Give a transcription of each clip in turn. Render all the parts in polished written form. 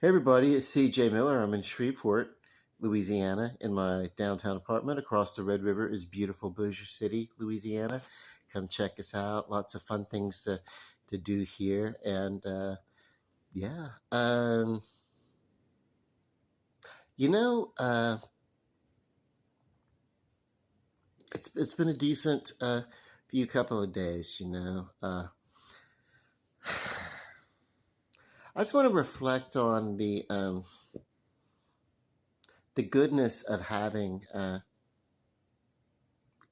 Hey everybody, it's CJ Miller. I'm in Shreveport, Louisiana, in my downtown apartment. Across the Red River is beautiful Bossier City, Louisiana. Come check us out. Lots of fun things to do here, and yeah, you know, it's been a decent few couple of days. I just want to reflect on the goodness of having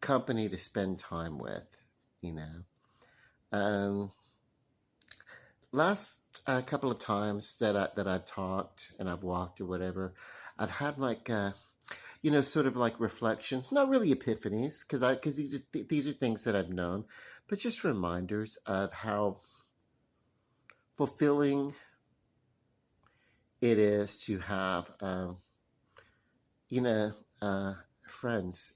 company to spend time with. You know. Um, Last couple of times that I've talked and I've walked or whatever, I've had like sort of like reflections, not really epiphanies, because these are things that I've known, but just reminders of how fulfilling it is to have you know uh, friends,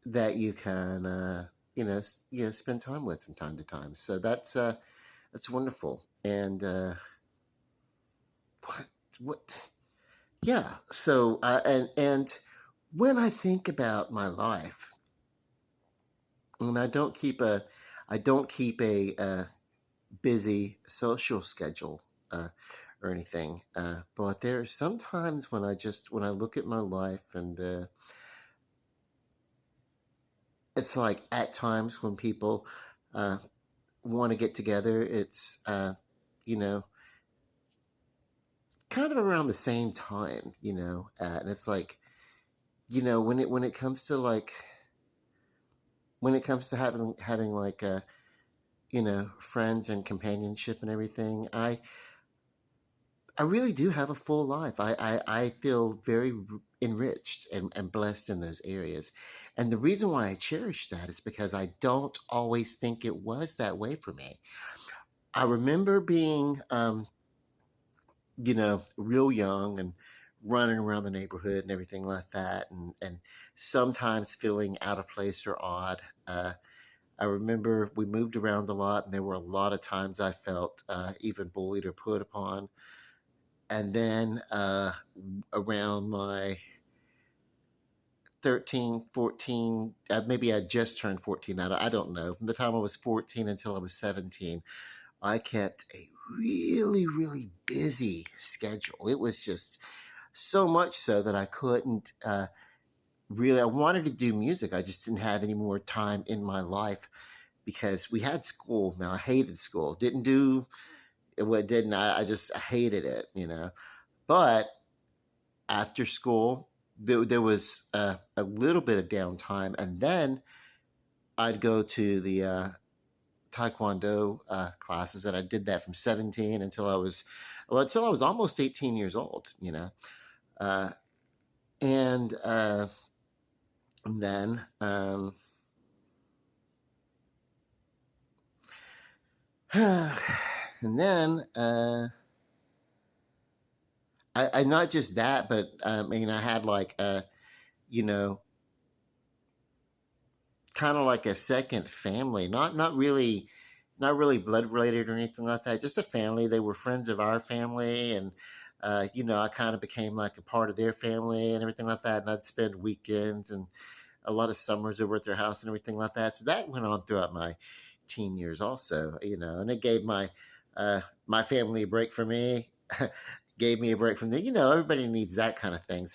that you can spend time with from time to time. So that's wonderful. And what what yeah. So and when I think about my life, and I don't keep a busy social schedule uh, or anything. But there are some times when I look at my life, and it's like at times when people uh, want to get together, it's you know kind of around the same time, and it's like when it comes to like when it comes to having like friends and companionship and everything, I really do have a full life. I feel very enriched and blessed in those areas. And the reason why I cherish that is because I don't always think it was that way for me. I remember being, real young and running around the neighborhood and everything like that, and sometimes feeling out of place or odd. I remember we moved around a lot, and there were a lot of times I felt even bullied or put upon. And then around my 13, 14, maybe I just turned 14. I don't know. From the time I was 14 until I was 17, I kept a really, really busy schedule. It was just so much so that I couldn't really, I wanted to do music. I just didn't have any more time in my life because we had school. Now, I hated school. Didn't do what didn't I just hated it. But after school, there was a little bit of downtime, and then I'd go to the Taekwondo classes, and I did that from 17 until I was almost 18 years old. Uh, and then and then I not just that, but I mean I had like you know kind of like a second family, not really blood related or anything like that, just a family. They were friends of our family, and I kind of became like a part of their family and everything like that. And I'd spend weekends and a lot of summers over at their house and everything like that. So that went on throughout my teen years also, and it gave my family a break for me. Gave me a break from everybody needs that kind of thing.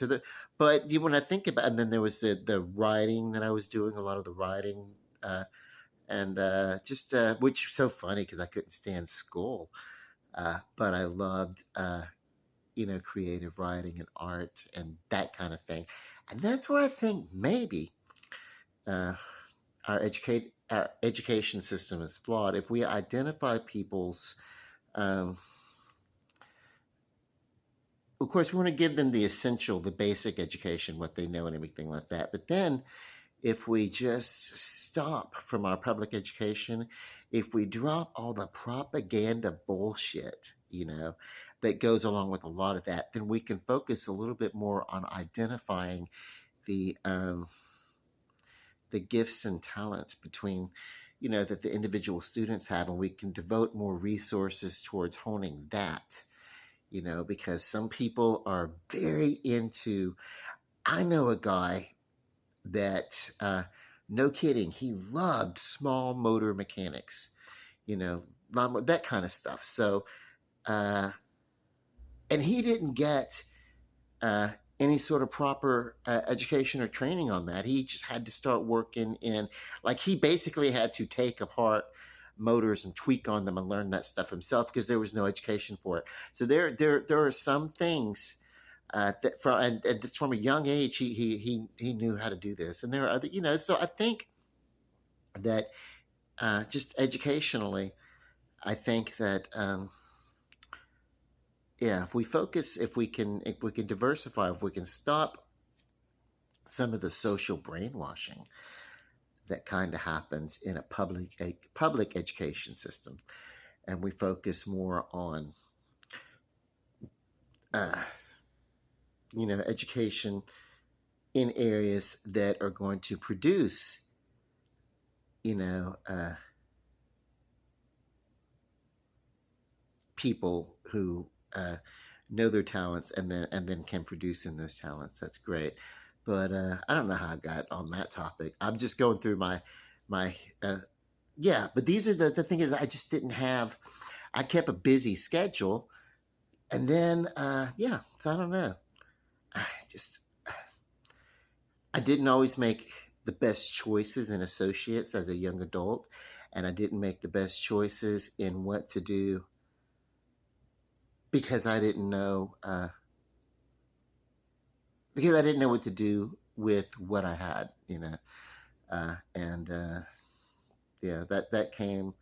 But when I think about, and then there was the writing that I was doing, a lot of the writing, uh, and just which is so funny because I couldn't stand school, but I loved creative writing and art and that kind of thing, and that's where I think maybe uh, our education system is flawed. If we identify people's um, of course, we want to give them the essential, the basic education, what they know and everything like that. But then if we just stop from our public education, if we drop all the propaganda bullshit, that goes along with a lot of that, then we can focus a little bit more on identifying the um, the gifts and talents between that the individual students have, and we can devote more resources towards honing that, because some people are very into. I know a guy that, no kidding, he loved small motor mechanics, you know, that kind of stuff. So, uh, and he didn't get uh, any sort of proper education or training on that. He just had to start working in, like, he basically had to take apart motors and tweak on them and learn that stuff himself because there was no education for it. So there are some things that and it's from a young age he knew how to do this, and there are other, So I think that just educationally, I think that yeah, if we focus, if we can diversify, if we can stop some of the social brainwashing that kind of happens in a public education system, and we focus more on uh, education in areas that are going to produce you know people who know their talents and then can produce in those talents. That's great. But I don't know how I got on that topic. I'm just going through my yeah. But these are the thing is I just didn't have. I kept a busy schedule, and then yeah. So I don't know. I just I didn't always make the best choices in associates as a young adult, and I didn't make the best choices in what to do because I didn't know because I didn't know what to do with what I had, and yeah, that came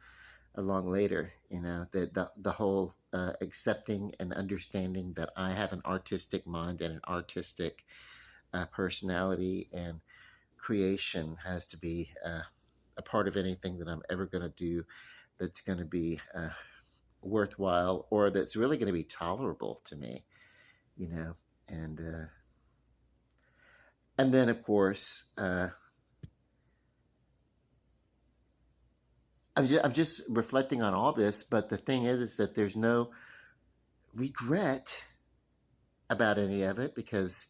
along later, that the whole accepting and understanding that I have an artistic mind and an artistic personality, and creation has to be a part of anything that I'm ever going to do that's going to be worthwhile or that's really going to be tolerable to me, you know, and and then of course I'm just reflecting on all this, but the thing is that there's no regret about any of it because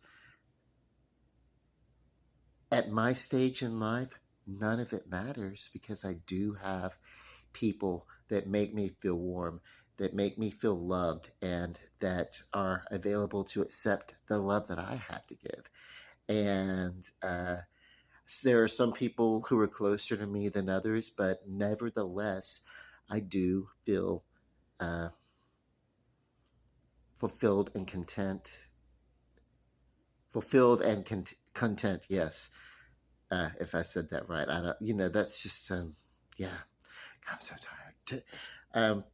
at my stage in life, none of it matters because I do have people that make me feel warm, that make me feel loved, and that are available to accept the love that I have to give. And there are some people who are closer to me than others, but nevertheless, I do feel uh, fulfilled and content. Fulfilled and content, yes. If I said that right, I don't. That's just yeah. I'm so tired. Um,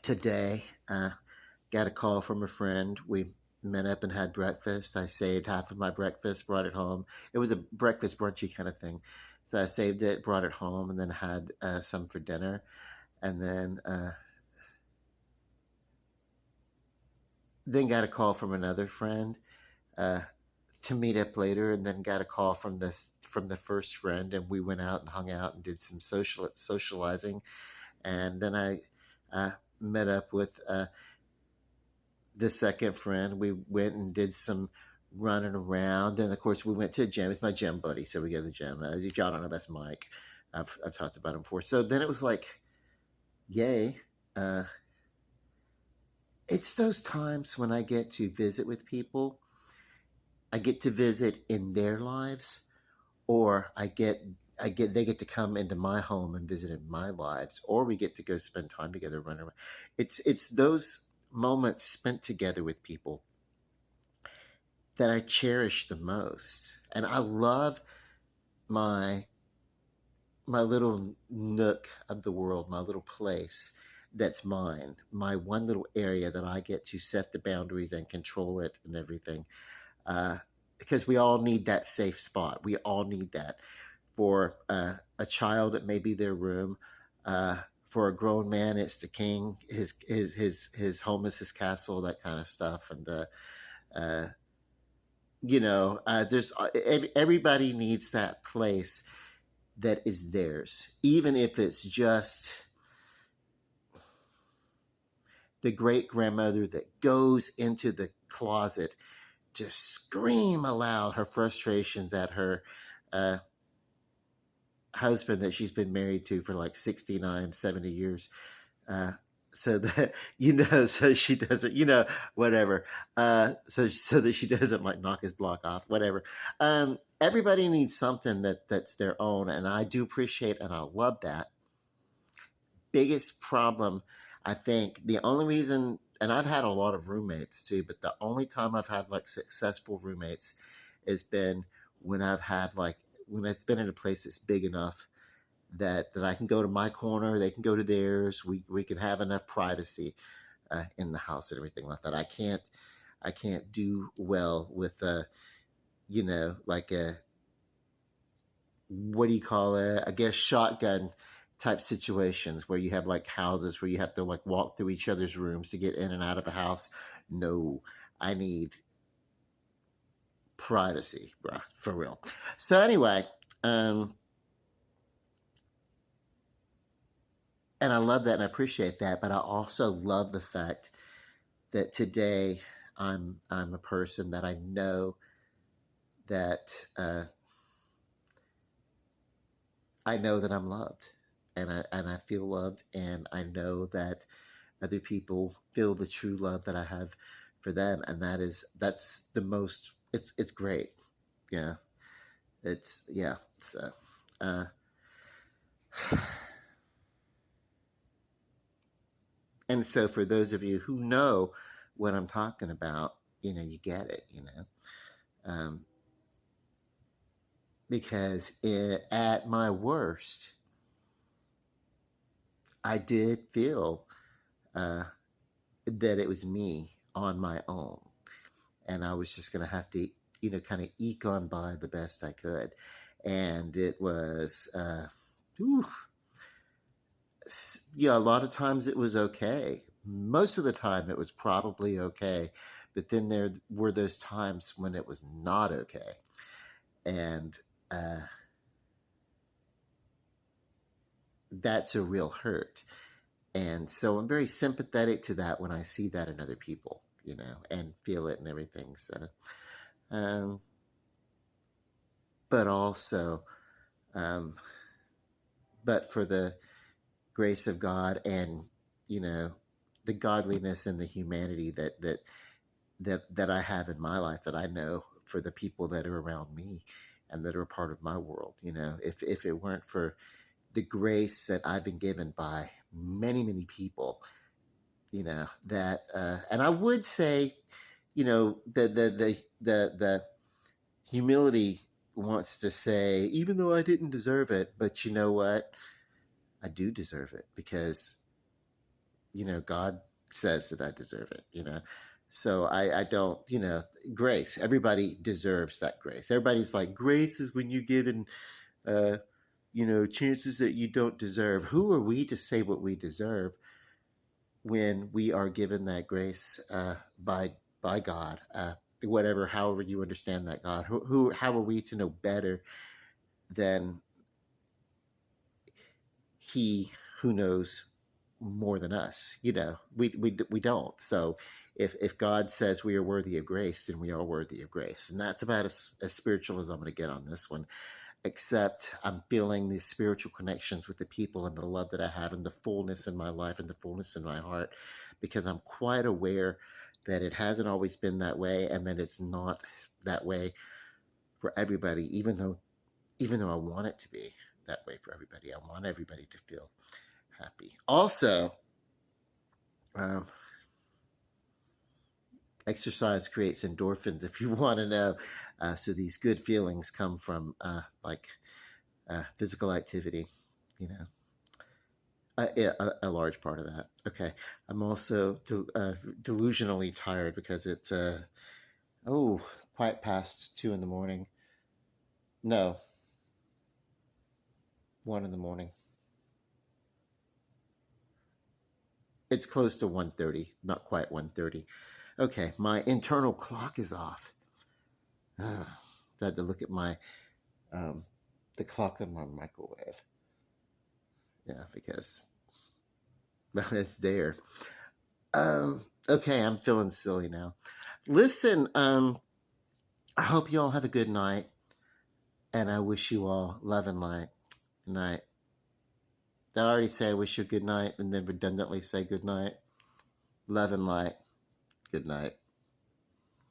Today, got a call from a friend. We met up and had breakfast. I saved half of my breakfast, brought it home. It was a breakfast brunchy kind of thing. So I saved it, brought it home, and then had some for dinner. And then got a call from another friend uh, to meet up later, and then got a call from the first friend, and we went out and hung out and did some socializing. And then I uh, met up with the second friend. We went and did some running around, and of course, we went to a gym. It's my gym buddy, so we go to the gym. If y'all don't know, that's Mike. I've talked about him before. So then it was like, yay! Uh, it's those times when I get to visit with people. I get to visit in their lives, or they get to come into my home and visit in my lives, or we get to go spend time together, run around. It's those moments spent together with people that I cherish the most. And I love my my little nook of the world, my little place that's mine, my one little area that I get to set the boundaries and control it and everything. Uh, because we all need that safe spot. We all need that. For a child, it may be their room. For a grown man, it's the king. His home is his castle. That kind of stuff. And uh, there's everybody needs that place that is theirs, even if it's just the great grandmother that goes into the closet to scream aloud her frustrations at her uh, husband that she's been married to for like 69, 70 years. Uh, so that, so she doesn't, whatever. So that she doesn't like knock his block off, whatever. Everybody needs something that's their own. And I do appreciate and I love that. Biggest problem, I think, the only reason, and I've had a lot of roommates too, but the only time I've had like successful roommates has been when I've had like, when it's been in a place that's big enough that I can go to my corner, they can go to theirs. We can have enough privacy in the house and everything like that. I can't do well with like a, what do you call it? I guess shotgun type situations where you have like houses where you have to like walk through each other's rooms to get in and out of the house. No, I need privacy, bro, for real. So anyway, and I love that and I appreciate that, but I also love the fact that today I'm a person that I know that I know that I'm loved, and I feel loved, and I know that other people feel the true love that I have for them, and that's the most. It's great, yeah. It's yeah. So, uh, and so for those of you who know what I'm talking about, you get it, um, because at my worst, I did feel uh, that it was me on my own, and I was just going to have to, kind of eke on by the best I could, and it was, whew, yeah, a lot of times it was okay. Most of the time, it was probably okay, but then there were those times when it was not okay, and uh, that's a real hurt. And so I'm very sympathetic to that when I see that in other people, and feel it and everything. So, um, but also, um, but for the grace of God and, you know, the godliness and the humanity that I have in my life, that I know for the people that are around me and that are a part of my world. If it weren't for the grace that I've been given by many, many people, that and I would say, the humility wants to say, even though I didn't deserve it, but you know what? I do deserve it because, God says that I deserve it, So I don't, grace. Everybody deserves that grace. Everybody's like, grace is when you're given, uh, chances that you don't deserve. Who are we to say what we deserve when we are given that grace by God? Whatever, however you understand that God. How are we to know better than He who knows more than us? We don't. So if God says we are worthy of grace, then we are worthy of grace, and that's about as spiritual as I'm going to get on this one. Except I'm feeling these spiritual connections with the people and the love that I have and the fullness in my life and the fullness in my heart, because I'm quite aware that it hasn't always been that way and that it's not that way for everybody, even though I want it to be that way for everybody. I want everybody to feel happy. Also, um, exercise creates endorphins, if you want to know. So these good feelings come from physical activity, you know. A large part of that. Okay, I'm also delusionally tired because it's quite past 2 in the morning. No, 1 in the morning. It's close to 1:30, not quite 1:30. Okay, my internal clock is off. I had to look at my um, the clock on my microwave. Yeah, because well, it's there. Okay, I'm feeling silly now. Listen, I hope you all have a good night, and I wish you all love and light. Good night. Did I already say I wish you a good night and then redundantly say good night? Love and light. Good night.